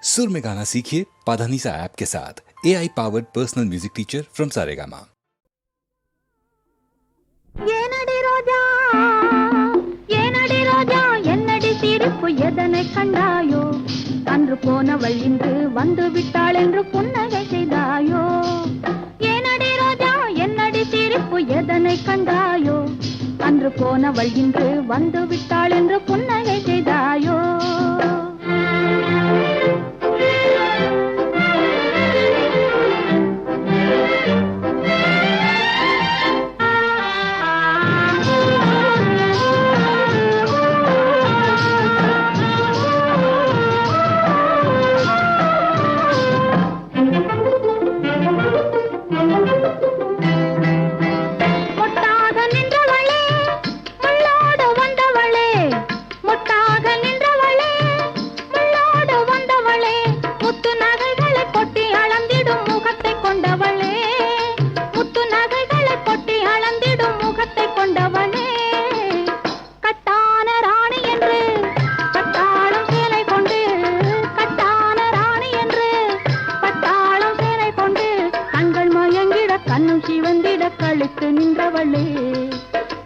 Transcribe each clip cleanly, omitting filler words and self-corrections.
सुर में गाना सीखिए पाधानीसा ऐप के साथ। AI powered personal music teacher from Saregama. ஏனடி ரோஜா ஏனடி ரோஜா என்னடி சிரிப்பு எதனை கண்டாயோ அன்று போனவள் இன்று வந்து விட்டாள் என்று புன்னகை செய்தாயோ ஏனடி ரோஜா என்னடி சிரிப்பு எதனை கண்டாயோ அன்று போனவள் இன்று வந்து விட்டாள் என்று புன்னகை செய்தாயோ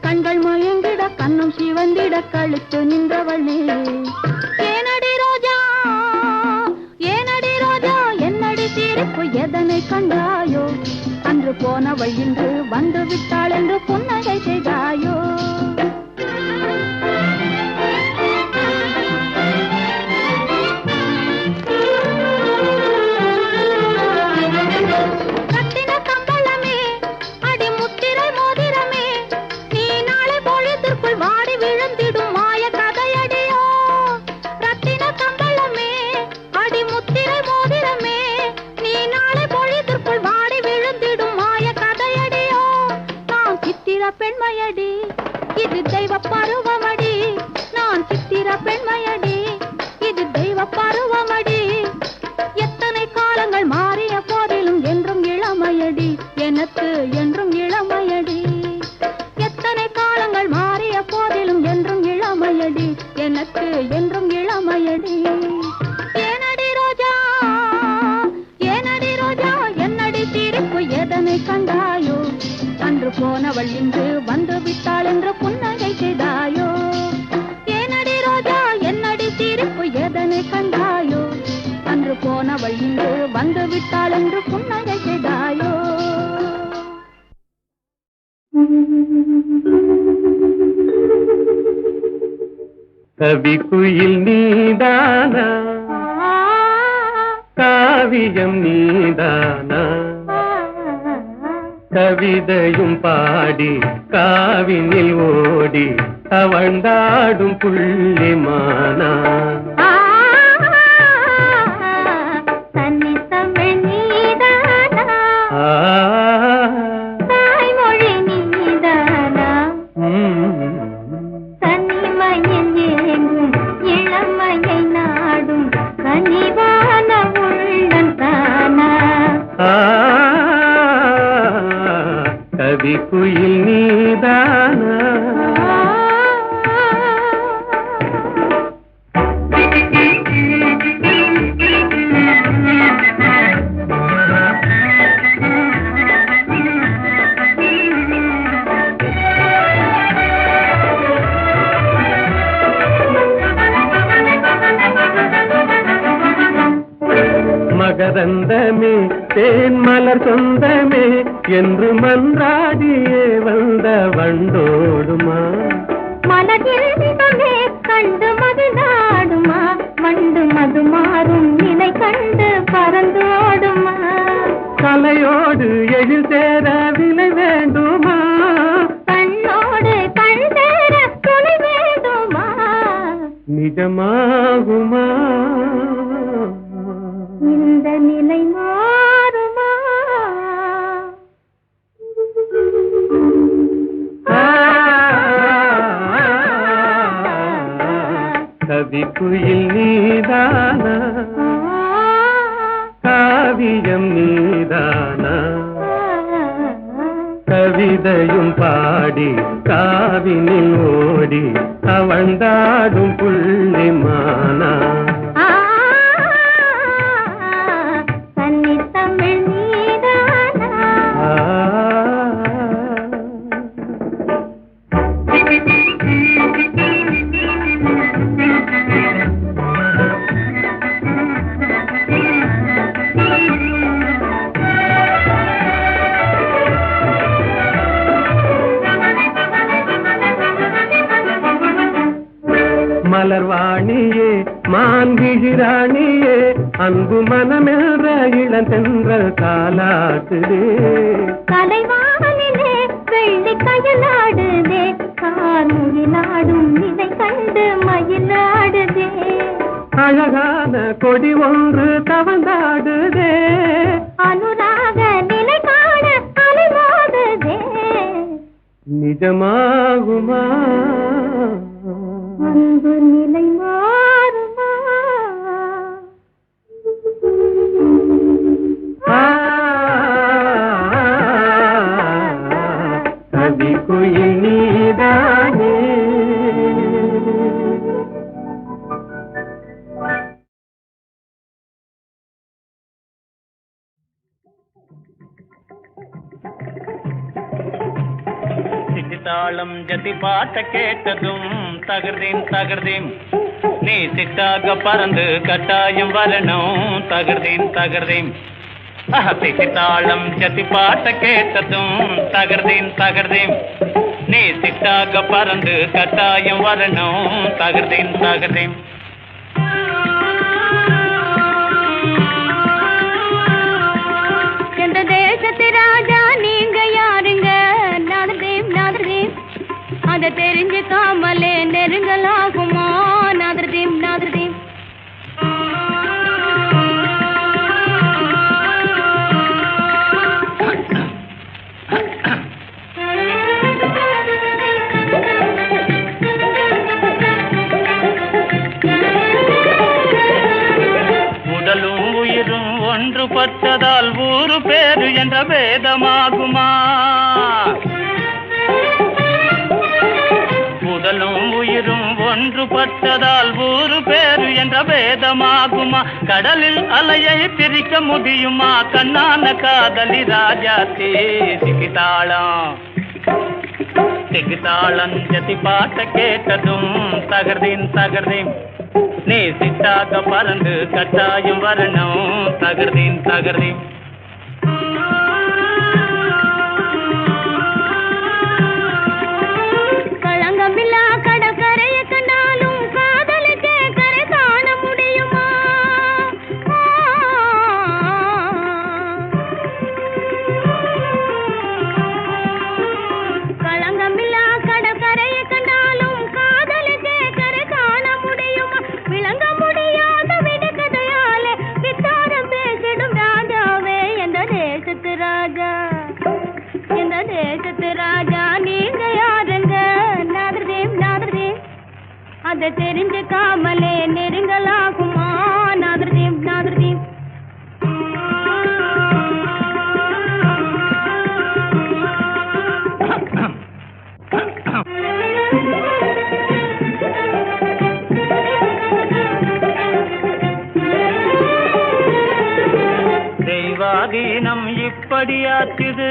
கண்கள் மயங்கிட கண்ணும் சிவந்திட கழுத்து நின்றவளே ஏனடி ரோஜா என்னடி சிரிப்பு எதனை கண்டாயோ அன்று போனவள் இன்று வந்து விட்டாள் என்று புன்னகை செய்தாயோ பெண்மையடி இது தெய்வ பருவமடி நான் சித்திர பெண்மையடி இது தெய்வ பருவமடி எத்தனை காலங்கள் மாறிய போதிலும் என்றும் இளமையடி எனக்கு என்றும் இளமையடி எத்தனை காலங்கள் மாறிய போதிலும் என்றும் இளமையடி எனக்கு என்றும் இளமையடி ஏனடி ரோஜா என்னடி சிரிப்பு எதனை கண்டாயோ அன்று போனவள் இன்று வந்து விட்டாள் என்று புன்னகை செய்தாயோ ஏனடி ரோஜா என்னடி சிரிப்பு எதனை கண்டாயோ அன்று போனவள் இன்று வந்து விட்டாள் என்று புன்னகை செய்தாயோ கவி குயில் நீதானா காவியம் நீதானா கவிதையும் பாடி காவினில் ஓடி தவழ்ந்தாடும் புள்ளிமானா தாய்மொழி நீதானா தனிமையில் ஏங்கும் இளமையை நாடும் கனிவான உள்ளம் தானா கவி குயில் நீதானா மகரந்தமே தேன் மலர் சொந்தமே என்று மன்றாடியே வந்த வண்டோடுமா மலர்மே கண்டு மது நாடுமா வண்டு மது மாறும் நிலை கண்டு பறந்தோடுமா கலையோடு எழில் சேர விலை வேண்டுமா கண்ணோடு கண் சேர துணை வேண்டுமா நிஜமாகுமா இந்த நிலை மாறுமா கவி குயில் நீதானா காவியம் நீதானா கவிதையும் பாடி காவினில் ஓடி தவழ்ந்தாடும் புள்ளிமானா மான்கிழிராணியே அன்பு மனமென்ற இளந்தென்றல் காலாட்டுதே. கலைவானிலே வெள்ளி கயலாடுதே, கார்முகிலாடும் இதை கண்டு மயிலாடுதே. அழகான கொடி ஒன்று தவந்தாடுதே, அனுராக நிலை காண அலைவாடுதே. நிஜமாகுமா அன்பு நிலை மாறுமா? கவிக்குயில் நீதானே. சித்தாளம் ஜதி பாட்ட கேட்டதும் தகர்தீம் தகர்தீம், நீ சிட்டாக பறந்து கட்டாயம் வரணும் தகர்தீம் தகர்தீம். சித்தாளம் ஜதி பாட்ட கேட்டதும் தகர்தீம் தகர்தீம், நீ சிட்டாக பறந்து கட்டாயம் வரணும் தகர்தீம் தகர்தீம். எந்த தேசத்து ராஜா நீங்க யாருங்க? நாதர்தீம் நாதர்தீம், அதை தெரிஞ்சுக்காமலே நெருங்கலாகுமா? நாதர்தீம் நாதர்தீம். உடலும் உயிரும் ஒன்றுபட்டதால் ஊரு பேரு என்ற வேதமாகுமா? உடலும் உயிரும் ஒன்றுபட்டதால் ஊரு பேரு என்ற வேதமாகுமா? கடலில் அலையை பிரிக்க முடியுமா? கண்ணான காதலி ராஜா சிகிதாளம் சிகிதாளம் ஜதி பாட்ட கேட்டதும் தகர்தீம் தகர்தீம், நீ சிட்டாக பறந்து கட்டாயம் வரணும் தகர்தீம் தகர்தீம். களங்கமில்லா கடற்கரையை கண்டாலும் காதலுக்கே கரை காண முடியுமா? களங்கமில்லா கடற்கரையை கண்டாலும் காதலுக்கே கரை காண முடியுமா? விளங்க முடியாத விடுகதையாலே வித்தாரம் பேசிடும் ராஜாவே, எந்த தேசத்து ராஜா, எந்த தேசத்து ராஜா நீங்க யாருங்க? நாதர்தீம் நாதர்தீம், அதை தெரிஞ்சுக்காமலே நெருங்கலாகுமா? நாதர்தீம் நாதர்தீம். தெய்வாதீனம் இப்படியாச்சுது,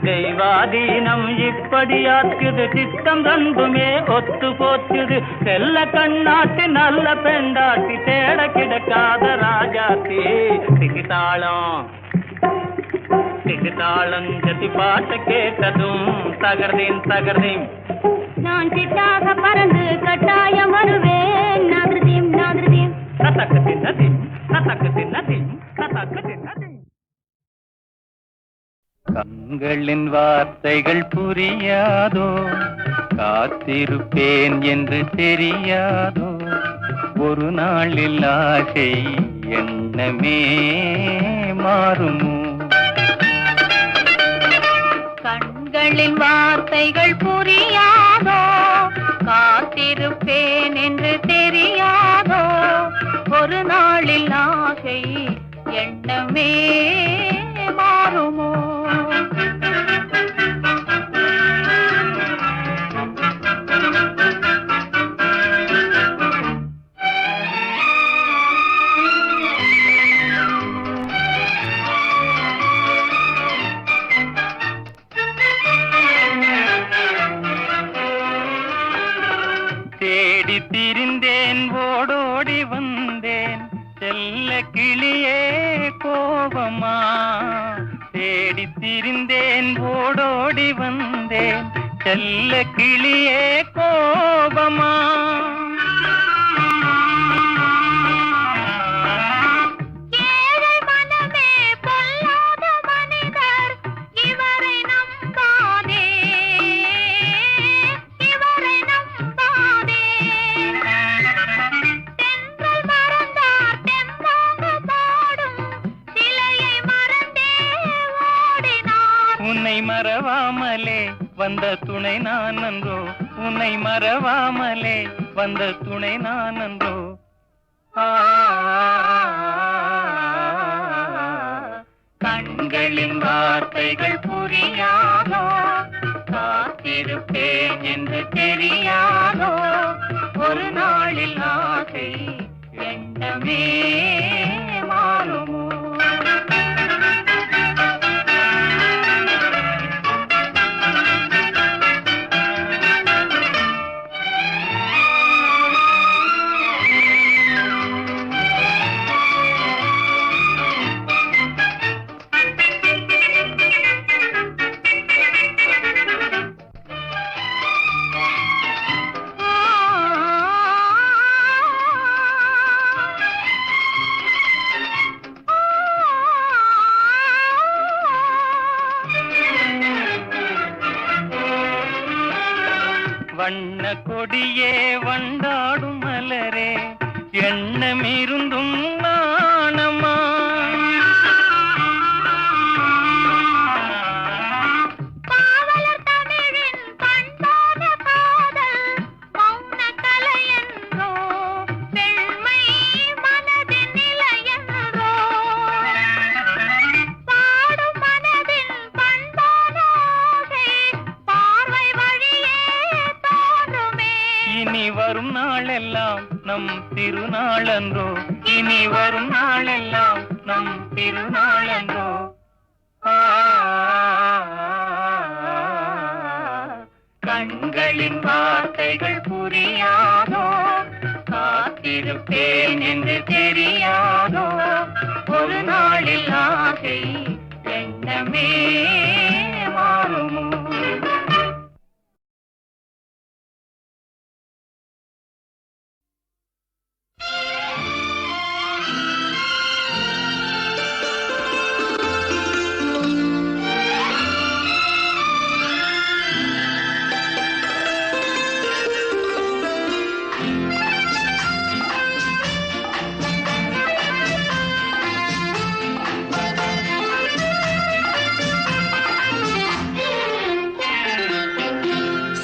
தெய்வாதீனம் இப்படியாச்சுது, சித்தம் ரெண்டுமே ஒத்து போச்சுது. செல்ல கண்ணாட்டி நல்ல பெண்டாட்டி தேட கிடக்காத ராஜாத்தி சிகிதாளம் சிகிதாளம் ஜதி பாட்ட கேட்டதும் தகர்தீம் தகர்தீம், நான் சிட்டாக பறந்து கட்டாயம் வருவேன் நாதர்தீம் நாதர்தீம். தத்தக்கு தின்னதீம் தத்தக்கு தின்னதீம் தத்தக்கு தின்னதீம். கண்களின் வார்த்தைகள் புரியாதோ, காத்திருப்பேன் என்று தெரியாதோ, ஒரு நாளில் ஆசை எண்ணமே மாறுமோ? கண்களின் வார்த்தைகள் புரியாதோ, காத்திருப்பேன் என்று தெரியாதோ, ஒரு நாளில் ஆசை எண்ணமே மாறுமோ? தேடி திரிந்தேன் ஓடோடி வந்தேன் செல்ல கிளியே கோபமா, தேடி திரிந்தேன் ஓடோடி வந்தேன் செல்ல கிளியே கோபமா ஏழை மனமே பொல்லாத மனிதர் இவரை நம்பாதே இவரை நம்பாதே தென்றல் மறந்தார் தெம்பாக பாடும் சிலையை மறந்தே ஓடினார் உன்னை மறவாமலே வந்த துணை நான் அன்றோ உன்னை மறவாமலே வந்த துணை நான் அன்றோ கண்களின் வார்த்தைகள் புரியாதோ காத்திருப்பேன் என்று தெரியாதோ ஒரு நாளில் ஆசை எண்ணமே மாறுமோ வண்ண கொடியே வண்டாடும் மலரே எண்ணமிருந்தும் நாணமா பாவலர் தமிழின் பண்பான காதல் மௌன கலை என்றோ பெண்மை மனதின் நிலை என்றோ பாடும் மனதின் பண்பான ஆசை பார்வை வழியே தோன்றுமே இனி வரும் நாளெல்லாம் நம் திருநாளன்றோ இனி வரும் நாளெல்லாம் நம் திருநாளன்றோ கண்களின் வார்த்தைகள் புரியாதோ காத்திருப்பேன் என்று தெரியாதோ ஒரு நாளில் ஆசை எண்ணமே மாறுமோ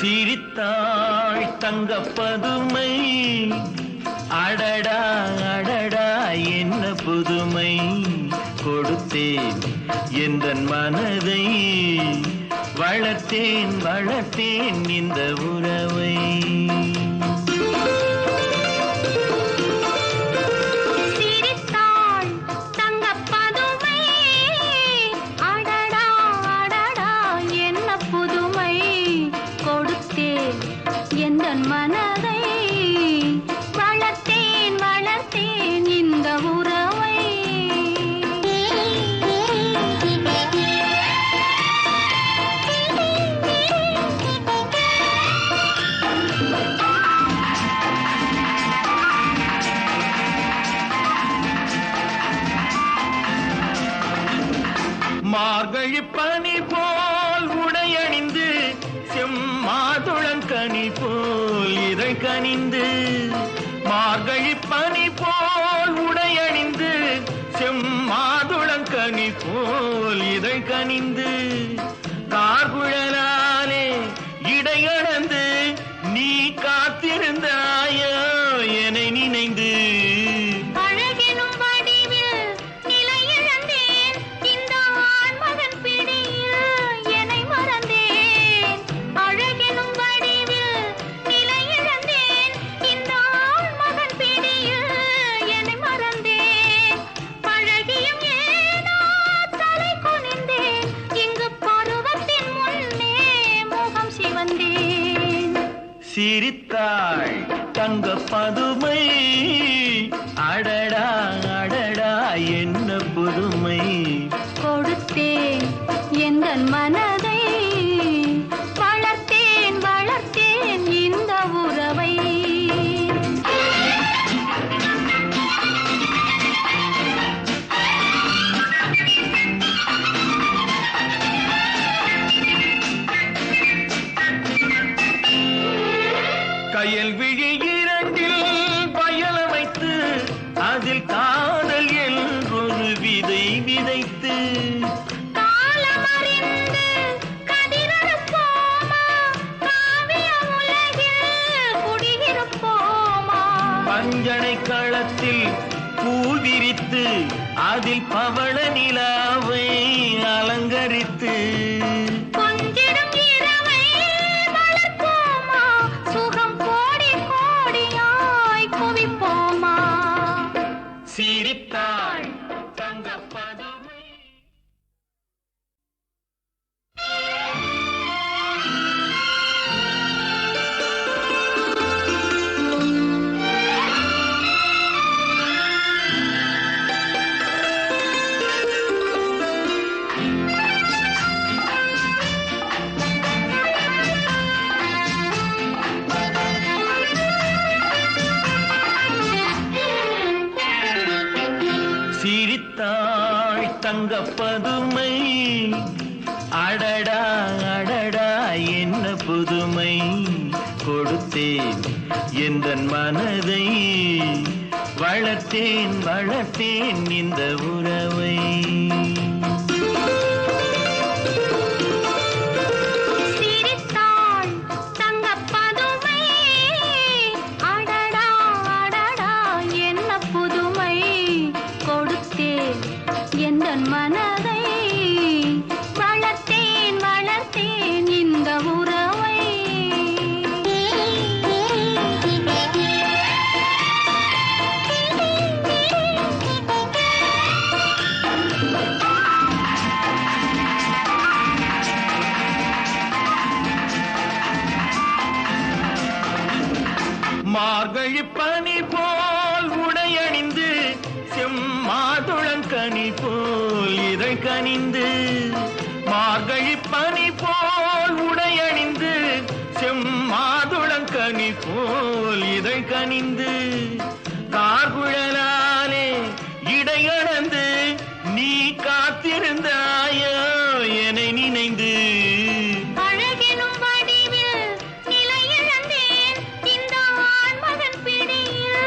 சிரித்தாள் தங்கப்பதுமை அடடா அடடா என்ன புதுமை கொடுத்தேன் எந்தன் மனதை வளர்த்தேன் வளர்த்தேன் இந்த உறவை சிரித்தாள் தங்கப்பதுமை அடடா அடடா என்ன புதுமை கொடுத்தேன் எந்தன் மனதை வளர்த்தேன் வளர்த்தேன் இந்த உறவை மார்கழி பனி போல் உடையணிந்து செம்மாதுளங்கனி போல் இதை கனிந்து மார்கழி பனி போல் உடையணிந்து செம்மாதுளங்கனி போல் இதை கனிந்து கார்குழலாலே இடையளந்து நீ காத்திருந்தாயோ என்னை நினைந்து அழகெனும் வடிவில் நிலை இழந்தேன் இந்த ஆண்மகன் பிடியில் என்னை மறந்தேன் அழகெனும் வடிவில் நிலை இழந்தேன் இந்த ஆண்மகன் பிடியில் என்னை மறந்தேன் பழகியும் ஏனோ தலை குனிந்தேன் இங்கு பருவத்தின் முன்னே முகம் சிவந்தேன் சிரித்தாள் தங்க பதுமை அடடா அடடா என்ன புதுமை கொடுத்தேன் எந்தன் மனதை வளர்த்தேன் இரண்டில் பயல வைத்து அதில் காதல் என்றொரு விதை விதைத்து காலமறிந்து கதிரறுப்போமா, காவிய உலகில் குடியிருப்போமா. பஞ்சனை களத்தில் பூவிரித்து அதில் பவள நிலாவை அலங்கரித்து கொஞ்சிடும் இரவை வளர்ப்போமா, சுகம் கோடி கோடியாய் குவிப்போமா. சிரித்தாள் தங்கப் பதுமை. சிரித்தாள் தங்கப் பதுமை. அடடா அடடா என்ன புதுமை கொடுத்தேன் எந்தன் மனதை வளர்த்தேன் வளர்த்தேன் இந்த உறவை. சிரித்தாள் தங்கப் பதுமை. அடடா அடடா என்ன புதுமை கொடுத்தேன் எந்தன் மனதை வளர்த்தேன் வளர்த்தேன் இந்த உறவை. மார்கழி பனி போல் உடையணிந்து செம்மாதுளங்கனி போல் இதழ் கனிந்து. மார்கழி பனி போல் உடையணிந்து செம்மாதுளங்கனி போல் இதழ் கனிந்து. கார்குழலாலே இடையளந்து நீ காத்திருந்தாயோ என்னை நினைந்து. அழகெனும் வடிவில் நிலை இழந்தேன், இந்த ஆண்மகன் பிடியில்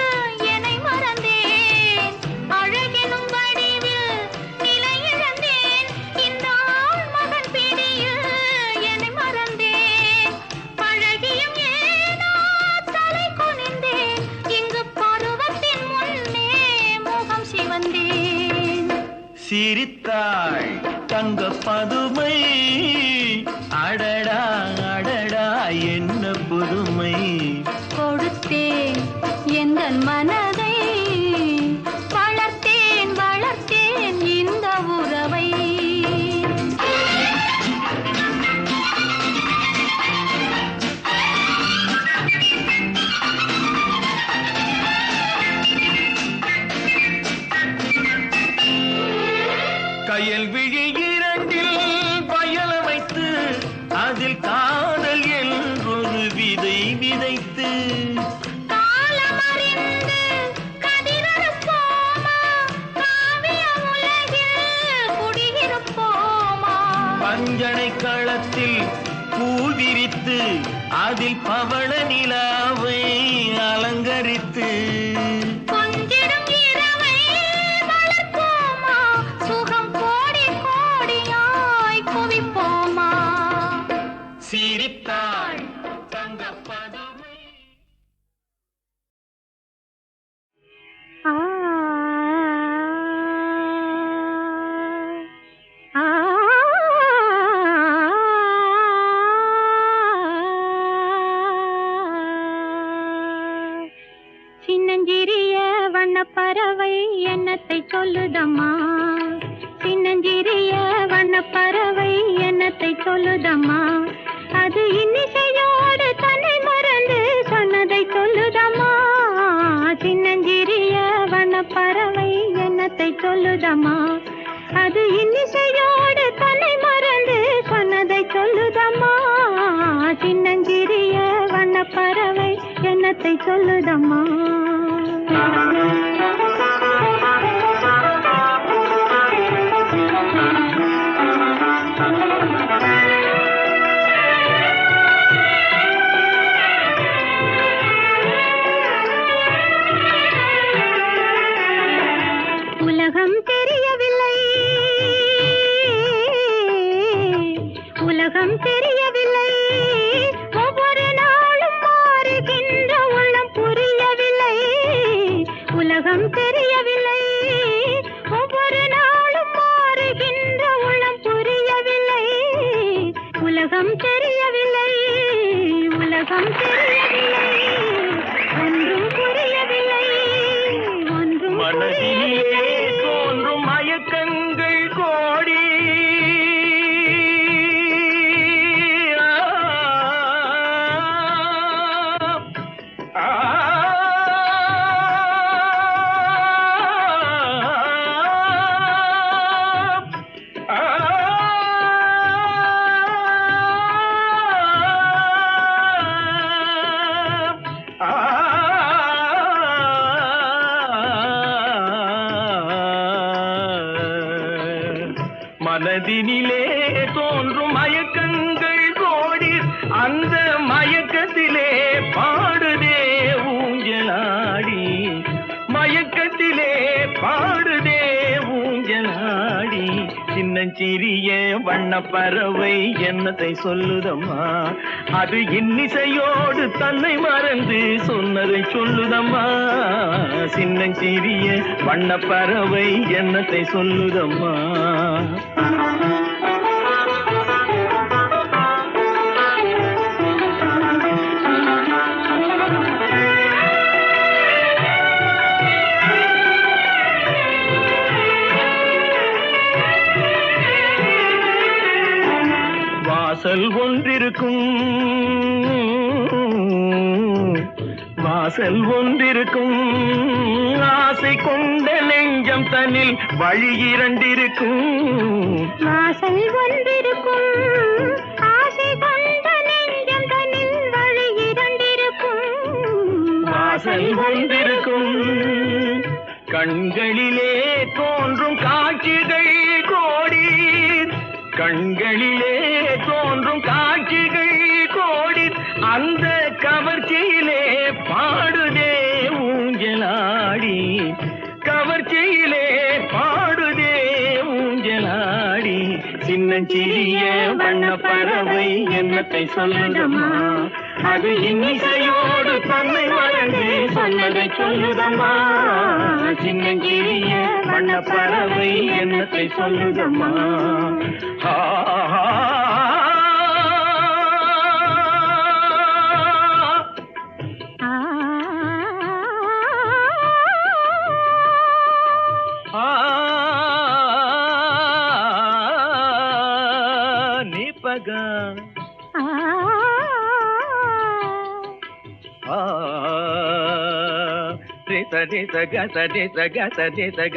என்னை மறந்தேன். அழகெனும் வடிவில் நிலை இழந்தேன், இந்த ஆண்மகன் பிடியில் என்னை மறந்தேன். பழகியும் ஏனோ தலை குனிந்தேன், இங்கு பருவத்தின் முன்னே முகம் சிவந்தேன். சிரித்தாள் தங்கப் பதுமை. அடடா அடடா என்ன புதுமை கொடுத்தேன் எந்தன் மனதை வளர்த்தேன் வளர்த்தேன் இந்த உறவை. கயல் விழி இரண்டில் பயல வைத்து அதில் காதல் என்றொரு விதை விதைத்து காலமறிந்து கதிரறுப்போமா, காவிய உலகில் குடியிருப்போமா. பஞ்சனை களத்தில் பூவிரித்து அதில் பவள நிலாவை அலங்கரித்து கொஞ்சிடும் இரவை வளர்ப்போமா, சுகம் கோடி கோடியாய் குவிப்போமா. சிரித்தாள் தங்கப் பதுமை. ஆ ஆ சின்னஞ்சிறிய வண்ணப்பறவை என்னத்தை சொல்லுதம்மா, சின்னஞ்சிறிய வண்ணப்பறவை என்னத்தை சொல்லுதம்மா. அது இன்னிசையோடு தன்னை மறந்து சொன்னதை சொல்லுதம்மா. சின்னஞ்சிறிய வண்ணப்பறவை என்னத்தை சொல்லுதம்மா. அது இன்னிசையோடு தன்னை மறந்து சொன்னதை சொல்லுதம்மா. சின்னஞ்சிறிய வண்ணப்பறவை என்னத்தை சொல்லுதம்மா. மனதினிலே தோன்றும் மயக்கங்கள் கோடி அந்த மயக்கத்திலே பாடுதே ஊஞ்சலாடி மயக்கத்திலே பாடுதே ஊஞ்சலாடி சின்னஞ்சிறிய வண்ணப்பறவை என்னத்தை சொல்லுதம்மா அது இன்னிசையோடு தன்னை மறந்து சொன்னதை சொல்லுதம்மா சின்னஞ்சிறிய வண்ணப்பறவை என்னத்தை சொல்லுதம்மா வாசல் ஒன்றிருக்கும் ஆசை கொண்ட நெஞ்சம் தன்னில் வழி இரண்டிருக்கும் வாசல் ஒன்றிருக்கும் ஆசை கொண்ட நெஞ்சம் தன்னில் வழி இரண்டிருக்கும் வாசல் ஒன்றிருக்கும் கண்களிலே தோன்றும் காட்சிகள் கோடி கண்களிலே தோன்றும் காட்சிகள் கோடி அந்த கவர்ச்சியிலே பாடுதே ஊஞ்சலாடி கவர்ச்சியிலே பாடுதே ஊஞ்சலாடி சின்னஞ்சிறிய வண்ணப்பறவை என்னத்தை சொல்லுதம்மா அது இன்னிசையோடு தன்னை மறந்து சொன்னதை சொல்லுதம்மா சின்னஞ்சிறிய வண்ணப்பறவை என்னத்தை சொல்லுதம்மா நிபகா சடி சக சடி சக சடி சக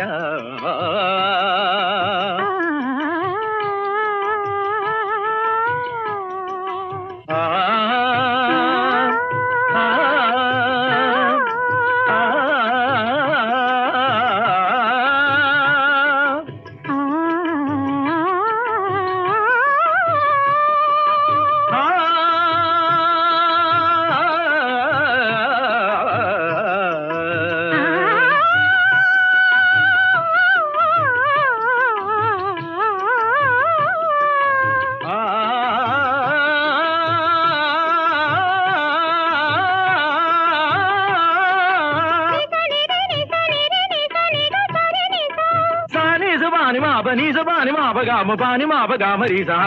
Pani ma ba ga ma ri sa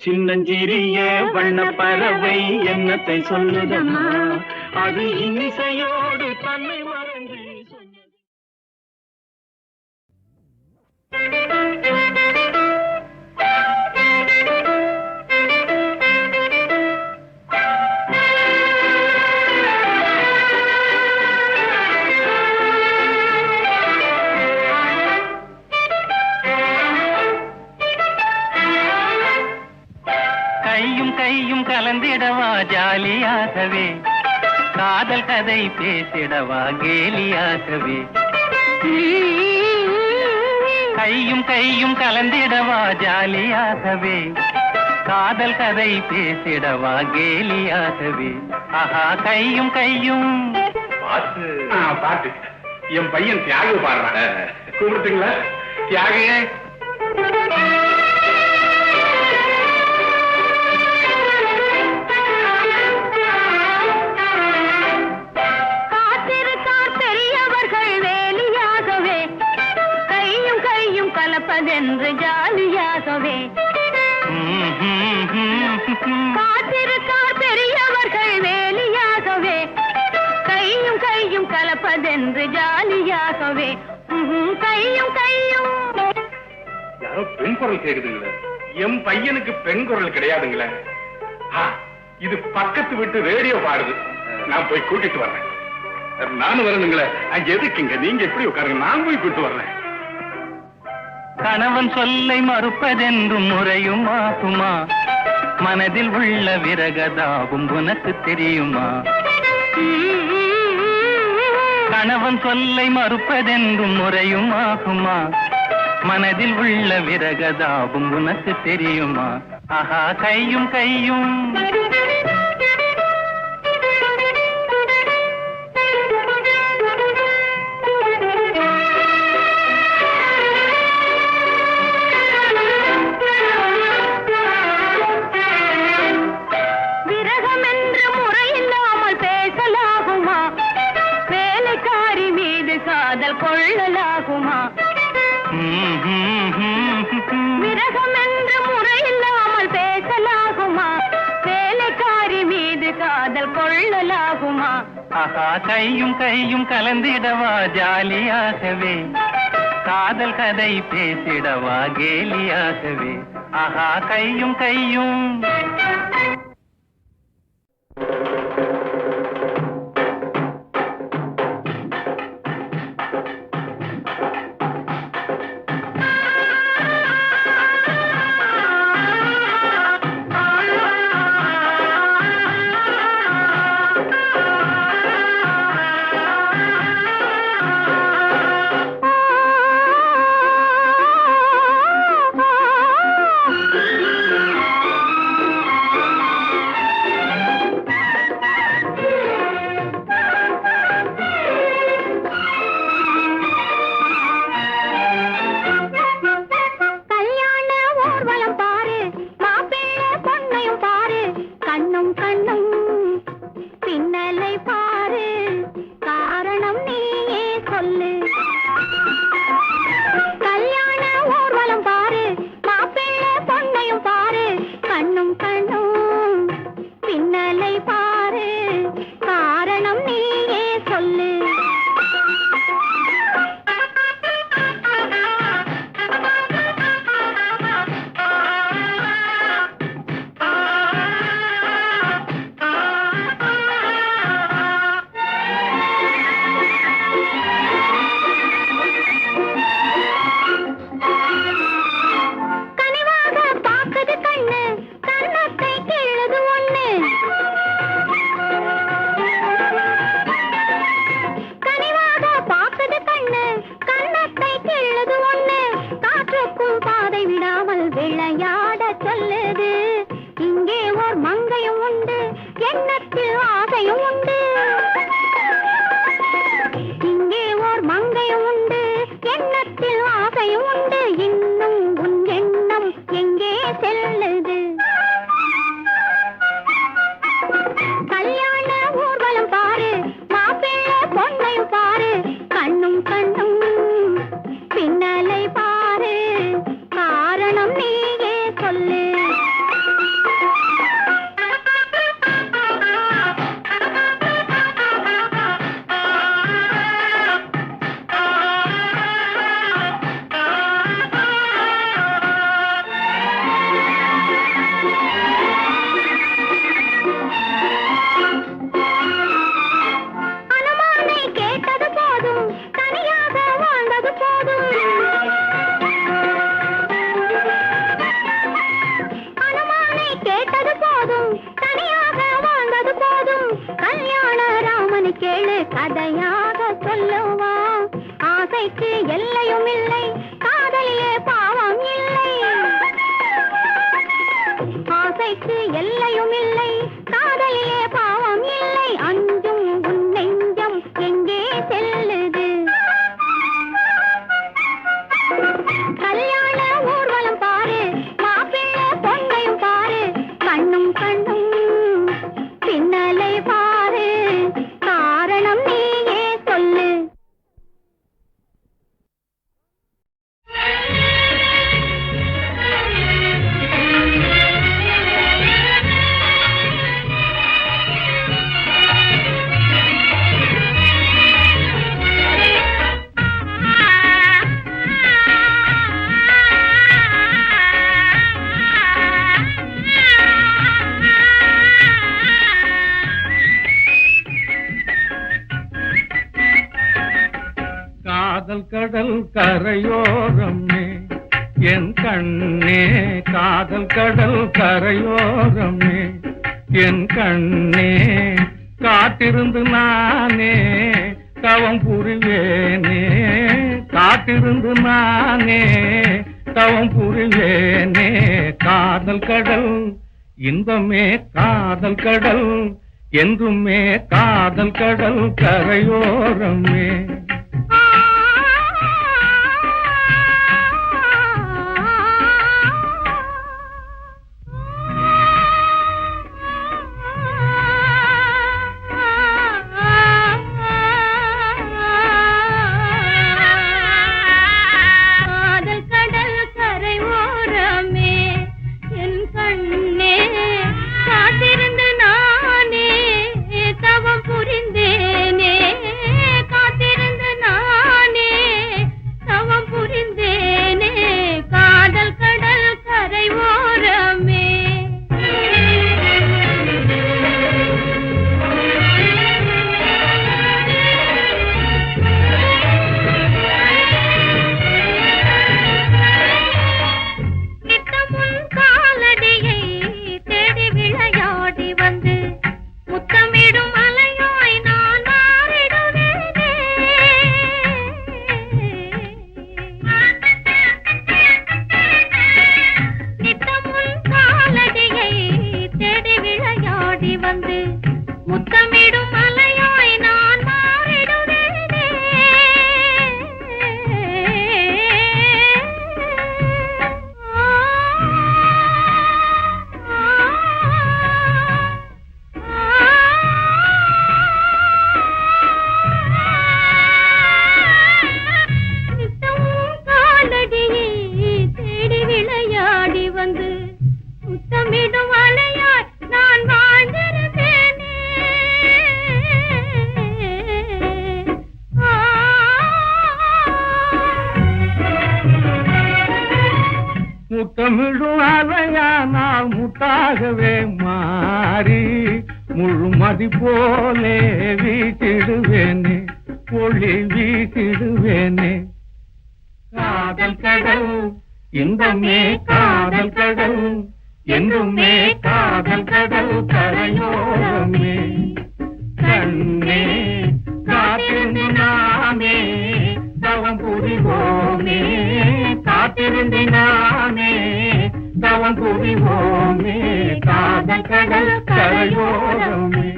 சின்னஞ்சிறிய வண்ணப்பறவை என்னத்தை சொல்லுதம்மா அது இன்னிசையோடு தன்னை மறந்து சொன்னது கையும் கலந்திடவா ஜாலியாகவே காதல் கதை பேசிடவா கேலியாகவே கையும் கலந்திடவா ஜாலியாகவே காதல் கதை பேசிடவா கேலியாகவே ஆஹா கையும் பாட்டு பாட்டு என் பையன் தியாகு பாடுறான் கூப்பிட்டுங்களா தியாகு கலப்பதென்று ஜாலியாகவே காத்திருக்கார் பெரியவர்கள் வேலியாகவே கையும் கலப்ப மறப்பதென்று ஜாலியாகவே கையும் கையும். யாரோ பெண் குரல் கேக்குதுங்களே. என் பையனுக்கு பெண் குரல் கிடையாதுங்களே. இது பக்கத்து வீட்டு ரேடியோ பாடுது. நான் போய் கூட்டிட்டு வர்றேன். நானும் வரணுங்களே. எதுக்குங்க நீங்க எப்படி உட்காருங்க, நான் போய் கூட்டிட்டு வர்றேன். கணவன் சொல்லை மறுப்பதென்றும் முறையும் ஆகுமா? மனதில் உள்ள விரகதாவும் உனக்கு தெரியுமா? கணவன் சொல்லை மறுப்பதென்றும் முறையும் ஆகுமா? மனதில் உள்ள விரகதாவும் உனக்கு தெரியுமா? ஆஹா கையும் கையும். காதல் கொள்ளலாகுமா? விரகம் என்று முறையில்லாமல் பேசலாகுமா? வேலைக்காரி மீது காதல் கொள்ளலாகுமா? ஆஹா கையும் கையும் கலந்திடவா ஜாலியாகவே, காதல் கதை பேசிடவா கேலியாகவே. ஆஹா கையும் கையும். காதல் கடல் கரையோரமே என் கண்ணே, காதல் கடல் கரையோரமே என் கண்ணே, காத்திருந்து நானே தவம் புரிவேனே, காத்திருந்து நானே தவம் புரிவேனே. காதல் கடல் இன்பமே காதல் கடல், என்றுமே காதல் கடல் கரையோரமே. முத்தமிழும் அலையானால் முத்தாகவே மாறி முழுமதி போலே வீசிடுவேனே, ஒளி வீசிடுவேனே. காதல் கடல் இன்பமே காதல் கடல், என்றுமே காதல் கடல் கரையோரமே. கண்ணே காத்திருந்து நாமே தவம் புரிவோமே, காத்திருந்து நாமே தவம் புரிவோமே. காதல் கடல் கரையோரமே.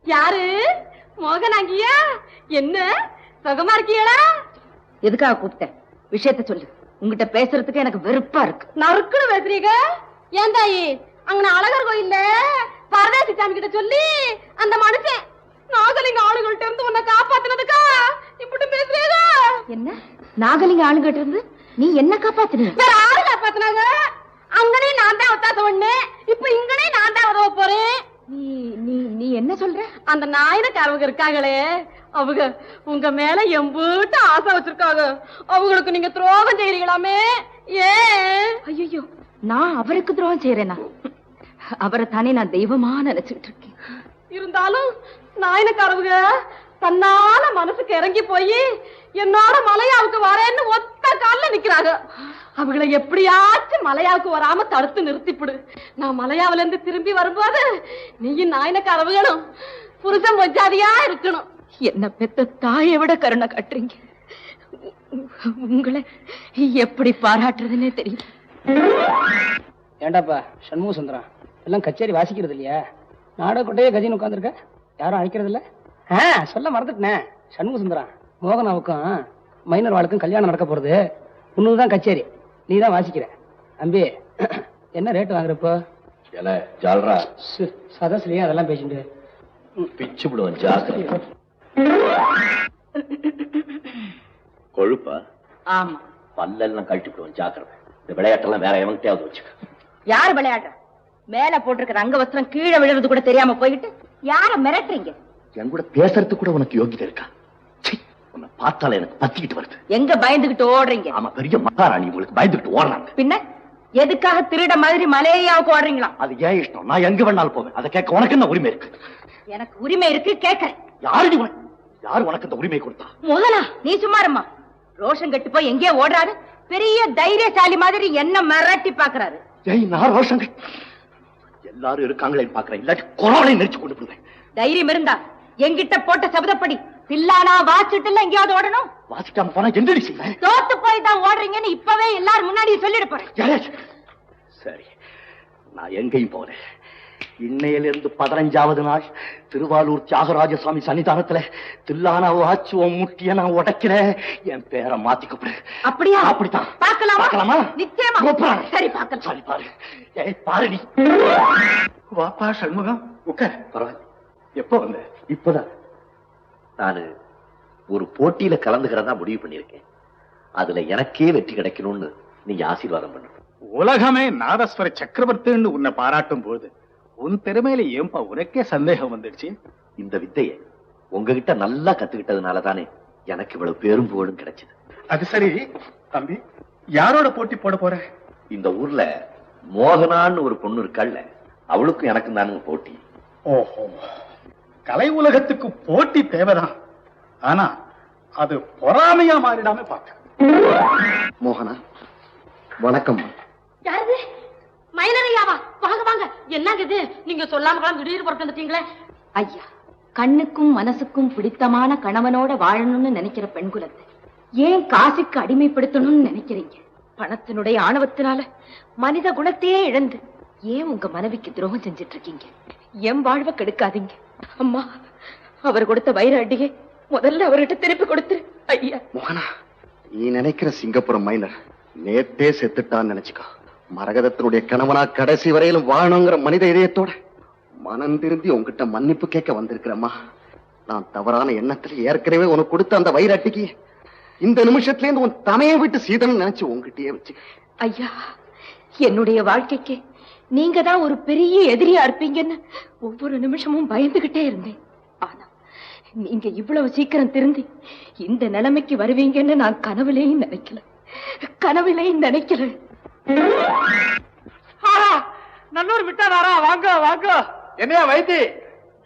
யாரு மோகனாங்கியா? என்ன சுகமா இருக்கீங்களா? எதுக்காக கூப்பிட்டேன்? விஷயத்த சொல்லு. உங்ககிட்ட பேசுறதுக்கு எனக்கு வெறுப்பா இருக்கு. நறுக்குன்னு பேசுறீங்க. ஏன் தாயி, அங்க அழகர் கோயில்ல பரதேசி சாமி கிட்ட சொல்லி அந்த மனுஷன் நாகலிங்க ஆளுகள்ட்ட இருந்து உன்னை காப்பாத்தினதுக்கா இப்படி பேசுறீங்க? என்ன நாகலிங்க ஆளுகிட்ட இருந்து நீ என்ன காப்பாத்தின? வேற ஆளு காப்பாத்தினாங்க. அங்கனே நான் தான் ஒத்தாச ஒண்ணு, இப்ப இங்கனே நான் தான் உதவ போறேன். நீ நீ நீ என்ன சொல்ற? அந்த நாயனக்காரவங்க இருக்காங்களே, அவங்க உங்க மேல எம்பூட்டு ஆசை வச்சிருக்காங்க. அவங்களுக்கு நீங்க துரோகம் செய்யறீங்களாமே. ஏன்? ஐயோ, நான் அவருக்கு துரோகம் செய்யறேனா? அவரை தானே நான் தெய்வமா நினைச்சுட்டு இருக்கேன். இருந்தாலும் நாயனக்காரவங்க தன்னால மனசுக்கு இறங்கி போய் என்னோட மலையாவுக்கு வரேன்னு ஒத்த கால்ல நிக்கிறாங்க. அவங்கள எப்படியாச்சும் மலையாவுக்கு வராம தடுத்து நிறுத்திப்பிடு. நான் மலையாவில இருந்து திரும்பி வரும்போது நீயும் நாயனக்காரவங்களும் புருஷன் பொஞ்சாதியா இருக்கணும். என்ன பெத்த தாயை விட கருணை காட்டுறீங்க. உங்களை எப்படி பாராட்டுறதுன்னே தெரியல. ஏண்டாப்பா சண்முக சுந்தரம், எல்லாம் கச்சேரி வாசிக்கிறது இல்லையா? நாடக கொட்டையே கஜின்னு உட்காந்துருக்க, யாரும் அழைக்கிறது இல்ல? சொல்ல மறந்துட்டேன். சண்முக சுந்தரம், மோகனாவுக்கும் மைனர் வாழ்க்கும் கல்யாணம் நடக்க போறது. உன்னதான் கச்சேரி, நீ தான் வாசிக்கிற. தம்பி, என்ன ரேட்டு வாங்குறப்போ? சதஸ்லயே அதெல்லாம் பேசிட்டு பிச்சு விடுவோம். ஜாக்கிரதை. கொழுப்பா? ஆமா, பல்லெல்லாம் கழட்டி விடுவோம். ஜாக்கிரதை. இந்த விளையாட்டெல்லாம் வேற எவன்கிட்டயாவது வச்சுக்க. யாரு விளையாடுற? மேல போட்டிருக்கிற அங்க வஸ்திரம் கீழே விழுறது கூட தெரியாம போயிட்டு யார மிரட்டுறீங்க? என் கூட பேசுறதுக்கு கூட உனக்கு யோகிதை இருக்கா? உன்னை பார்த்தால எனக்கு பத்திக்கிட்டு வருது. எங்க பயந்துகிட்டு ஓடுறீங்க? ஆமா, பெரிய மகாராணி உங்களுக்கு பயந்துகிட்டு ஓடுறாங்க. பின்ன எதுக்காக திருட மாதிரி மலேயாவுக்கு ஓடுறீங்களா? அது ஏன் இஷ்டம். நான் எங்க வேணாலும் போவேன். அதை கேட்க உனக்கு என்ன உரிமை இருக்கு? எனக்கு உரிமை இருக்கு, கேட்கறேன். யாரு உனக்கு இந்த உரிமை கொடுத்தா? மோகனா, நீ சும்மாருமா. ரோஷன் கட்டு போய் எங்கேயோ ஓடுறாரு. பெரிய தைரியசாலி மாதிரி என்ன மிரட்டி பாக்குறாரு. ஏய், நான் ரோஷன் எல்லாரும் இருக்காங்களேன்னு பாக்குறேன், இல்லாட்டி கொரோனை நெரிச்சு கொண்டு போடுவேன். தைரியம் இருந்தா என்கிட்ட போட்ட சபதப்படி தில்லானா வாசிட்டு எங்கேயாவது ஓடணும். வாசிக்காம போனா என்னடி செய்வேன்? தோத்து போய் தான் ஓடுறீங்கன்னு இப்பவே எல்லாரும் முன்னாடி சொல்லிட போறேன். சரி, நான் எங்கேயும் போறேன். இன்னையிலிருந்து 15வது நாள் திருவாலூர் தியாகராஜ சுவாமி சன்னிதானத்துல தில்லானா வாச்சுவோம் முட்டிய நான் உடைக்கிறேன். என் பேரை மாத்திக்கப்படு. அப்படியா? அப்படித்தான். பார்க்கலாமா? நிச்சயமா. சரி, பார்க்கலாம். சரி, பாரு. ஏய், பாரு நீ. வாப்பா சண்முகம், உட்கார். பரவாயில்ல. எப்போ வந்த? இப்பதான். நானு ஒரு போட்டியில கலந்துக்கிறதா முடிவு பண்ணிருக்கேன். அதுல எனக்கே வெற்றி கிடைக்கணும்னு நீங்க ஆசீர்வாதம் பண்ணணும். உலகமே நாதஸ்வர சக்கரவர்த்தின்னு உன்னை பாராட்டும் போது உன் திறமையில ஏன்பா உனக்கே சந்தேகம் வந்துடுச்சு? இந்த வித்தையை உங்ககிட்ட நல்லா கத்துக்கிட்டதுனால தானே எனக்கு இவ்வளவு பேரும் புகழும் கிடைச்சது. அது சரி தம்பி, யாரோட போட்டி போட போற? இந்த ஊர்ல மோகனான்னு ஒரு பொண்ணு இருக்கல்ல, அவளுக்கும் எனக்கும் தானுங்க போட்டி. ஓஹோ, கலை உலகத்துக்கு போட்டி தேவைதான். ஆனா அது பொறாமையா மாறிடாம பார்க்க. மோகனா, வணக்கம். யாரு? மயிலரையாவா? வாங்க வாங்க. என்னங்க இது? நீங்க சொல்லாம திடீர்னு புறத்து வந்துட்டீங்களே. ஐயா, கண்ணுக்கும் மனசுக்கும் பிடித்தமான கணவனோட வாழணும்னு நினைக்கிற பெண் குலத்தை ஏன் காசுக்கு அடிமைப்படுத்தணும்னு நினைக்கிறீங்க? பணத்தினுடைய ஆணவத்தினால மனித குணத்தையே இழந்து ஏன் உங்க மனைவிக்கு துரோகம் செஞ்சிட்டு இருக்கீங்க? என் வாழ்வை கெடுக்காதீங்க. அம்மா, அவர் கொடுத்த வைர அடியை முதல்ல அவர்கிட்ட திருப்பி கொடுத்துரு ஐயா. மோகனா, நீ நினைக்கிற சிங்கப்புரம் மைனர் நேத்தே செத்துட்டான்னு நினைச்சுக்கோ. மரகதத்தினுடைய கணவனா கடைசி வரையிலும் வாழணுங்கிற மனித இதயத்தோட மனம் திருந்தி உங்ககிட்ட மன்னிப்பு கேட்க வந்திருக்கிறேம்மா. நான் தவறான எண்ணத்துல ஏற்கனவே உனக்கு கொடுத்த அந்த வைராட்டிக்கு இந்த நிமிஷத்துல இருந்து உன் தமையை விட்டு சீதன் நினைச்சு உங்ககிட்டயே வச்சு. ஐயா, என்னுடைய வாழ்க்கைக்கு நீங்க தான் ஒரு பெரிய எதிரியா இருப்பீங்கன்னு ஒவ்வொரு நிமிஷமும் பயந்துகிட்டே இருந்தேன். ஆனா நீங்க இவ்வளவு சீக்கிரம் திருந்தி இந்த நிலைமைக்கு வருவீங்கன்னு நான் கனவுலையும் நினைக்கல. நல்லூர் விட்டாரா? வாங்க வாங்க. என்னையா வைத்தி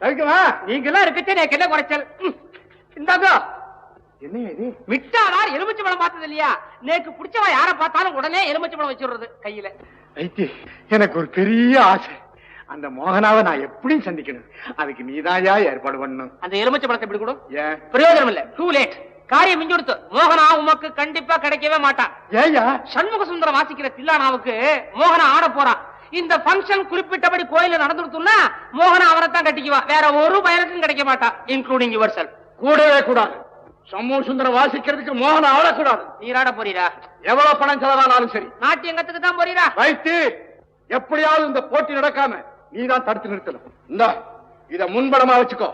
இருக்குமா? நீங்க எல்லாம் இருக்கச்சே எனக்கு என்ன குறைச்சல்? இந்தாங்க. என்ன இது? விட்டாரார் எலுமிச்சை பழம் பார்த்தது இல்லையா? நேக்கு பிடிச்சவா யார பார்த்தாலும் உடனே எலுமிச்சை பழம் வச்சுடுறது கையில. வைத்தி, எனக்கு ஒரு பெரிய ஆசை. அந்த மோகனாவை நான் எப்படியும் சந்திக்கணும். அதுக்கு நீதாயா ஏற்பாடு பண்ணணும். அந்த எலுமிச்சை பழத்தை எப்படி கூட பிரயோஜனம் இல்ல. Too late. காரியம் மிஞ்சி கொடுத்து. மோகனா உமக்கு கண்டிப்பா கிடைக்கவே மாட்டான். ஏயா? சண்முக சுந்தரம் வாசிக்கிற தில்லானாவுக்கு மோகனா ஆட போறான். இந்த பங்கன் குறிப்பிட்டபடி கோயில நடந்துடுத்துன்னா மோகனா அவரைத்தான் கட்டிக்குவான். வேற ஒரு பயனுக்கும் கிடைக்க மாட்டான், இன்க்ளூடிங் யுவர் செல்ஃப். கூடவே கூடாது. சண்முக சுந்தரம் வாசிக்கிறதுக்கு மோகனா ஆடக்கூடாது. நீராட போறீரா? எவ்வளவு பணம் செலவானாலும் சரி. நாட்டியங்கத்துக்கு தான் போறீரா? வைத்து, எப்படியாவது இந்த போட்டி நடக்காம நீதான் தடுத்து நிறுத்தணும். இந்த இத முன்படமா வச்சுக்கோ.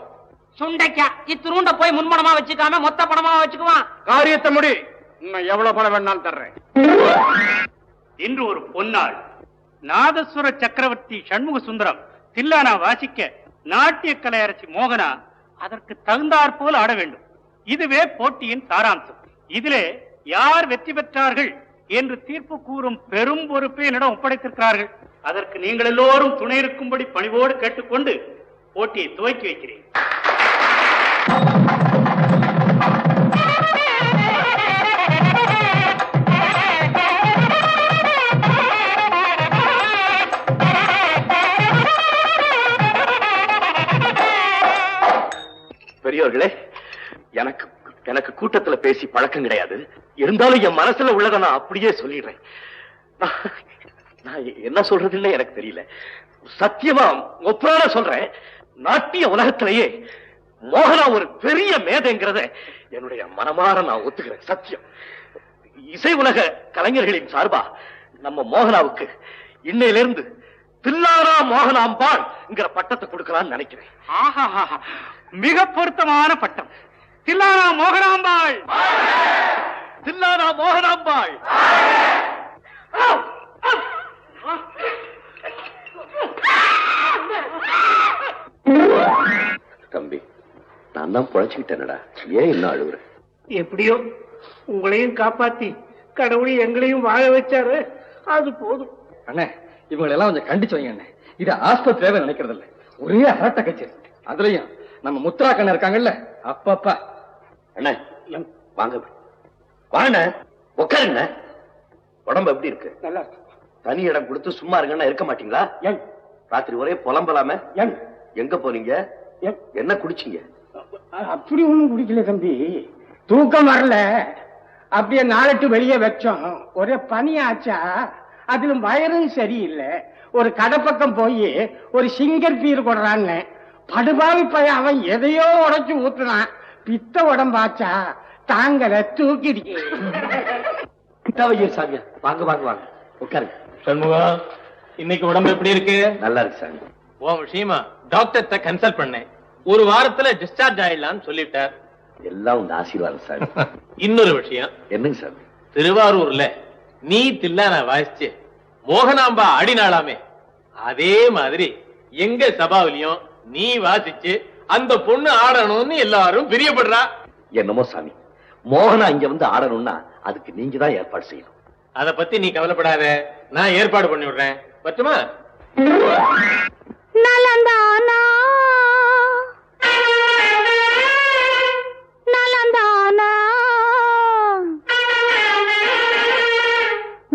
சுண்டைக்கா இத்திருண்ட போய் முன்பணமா வச்சுக்காம மொத்த பணமா வச்சுக்குவான். காரியத்தை முடி. இன்னும் எவ்வளவு பணம் வேணாலும் தர்றேன். இன்று ஒரு பொன்னாள். நாதஸ்வர சக்கரவர்த்தி சண்முக சுந்தரம் தில்லானா வாசிக்க நாட்டிய கலையரசி மோகனா அதற்கு தகுந்தாற்போல் ஆட வேண்டும். இதுவே போட்டியின் சாராம்சம். இதிலே யார் வெற்றி பெற்றார்கள் என்று தீர்ப்பு கூறும் பெரும் பொறுப்பை என்னிடம் ஒப்படைத்திருக்கிறார்கள். அதற்கு நீங்கள் எல்லோரும் துணை இருக்கும்படி பணிவோடு கேட்டுக்கொண்டு போட்டியை துவக்கி வைக்கிறேன். பெரியவர்களே, எனக்கு கூட்டத்துல பேசி பழக்கம் கிடையாது. இருந்தாலும் என் மனசுல உள்ளதை நான் அப்படியே சொல்லிடுறேன். நான் என்ன சொல்றதுன்னு எனக்கு தெரியல. சத்தியமா ஒப்புறான சொல்றேன். நாட்டிய உலகத்திலேயே மோகனா ஒரு பெரிய மேதைங்கிறத என்னுடைய மனமாற நான் ஒத்துக்கிறேன். சத்தியம். இசை உலக கலைஞர்களின் சார்பா நம்ம மோகனாவுக்கு இன்னையிலிருந்து தில்லானா மோகனாம்பாள் பட்டத்தை கொடுக்கலாம்னு நினைக்கிறேன். மிக பொருத்தமான பட்டம். தில்லானா மோகனாம்பாள், தில்லானா மோகனாம்பாள். தம்பி, நான் தான் பொழைச்சுக்கிட்டேனடா. ஏன் என்ன அழுகுற? எப்படியோ உங்களையும் காப்பாத்தி கடவுளையும் எங்களையும் வாழ வச்சாரு, அது போதும். அண்ணே, இவங்களை எல்லாம் கொஞ்சம் கண்டிச்சு வைங்க அண்ணே. இது ஆஸ்பத்திரியாவே நினைக்கிறது இல்ல, ஒரே அரட்ட கட்சி. அதுலயும் நம்ம முத்துராக்கண்ண இருக்காங்கல்ல அப்பப்பா. அண்ணா வாங்க வாங்க உட்காருங்க. உடம்பு எப்படி இருக்கு? நல்லா இருக்கு. தனி இடம் கொடுத்து சும்மா இருங்கன்னா இருக்க மாட்டீங்களா? ராத்திரி ஒரே புலம்பலாம. எங்க போனீங்க? என்ன குடிச்சீங்க? அப்படி ஒண்ணும் குடிக்கல தம்பி, தூக்கம் வரல. அப்படியே நாளட்டு வெளியே வச்சோம், ஒரே பனியாச்சா, அதுல வயரும் சரியில்லை. ஒரு கடை பக்கம் போய் ஒரு சிங்கர் பீர் கொடுறான்னு படுபாவி பையன் அவன் எதையோ உடைச்சு ஊத்துனான். பித்த உடம்பாச்சா தாங்கல, தூக்கிடுச்சு. சாமியா வாங்க வாங்க வாங்க உட்காருங்க. சண்முகம், இன்னைக்கு உடம்பு எப்படி இருக்கு? நல்லா இருக்கு சாமி. உன் விஷயமா டாக்டர்கிட்ட கன்சல்ட் பண்ணேன். ஒரு வாரத்துல டிஸ்சார்ஜ் ஆயிடலாம்னு சொல்லிட்டார். எல்லாம் உங்க ஆசீர்வாதம் சாமி. இன்னொரு விஷயம். என்னங்க சாமி? திருவாரூர்ல நீ தில்லானா வாசிச்சு மோகனாம்பா ஆடினாளாமே, அதே மாதிரி எங்க சபாவிலையும் நீ வாசிச்சு அந்த பொண்ணு ஆடணும்னு எல்லாரும் பிரியப்படுறா. என்னமோ சாமி, மோகனா இங்க வந்து ஆடணும்னா அதுக்கு நீங்க தான் ஏற்பாடு செய்யணும். அத பத்தி நீ கவலைப்படாத, நான் ஏற்பாடு பண்ணி விடுறேன். பറ്റുமா? நலந்தானா நலந்தானா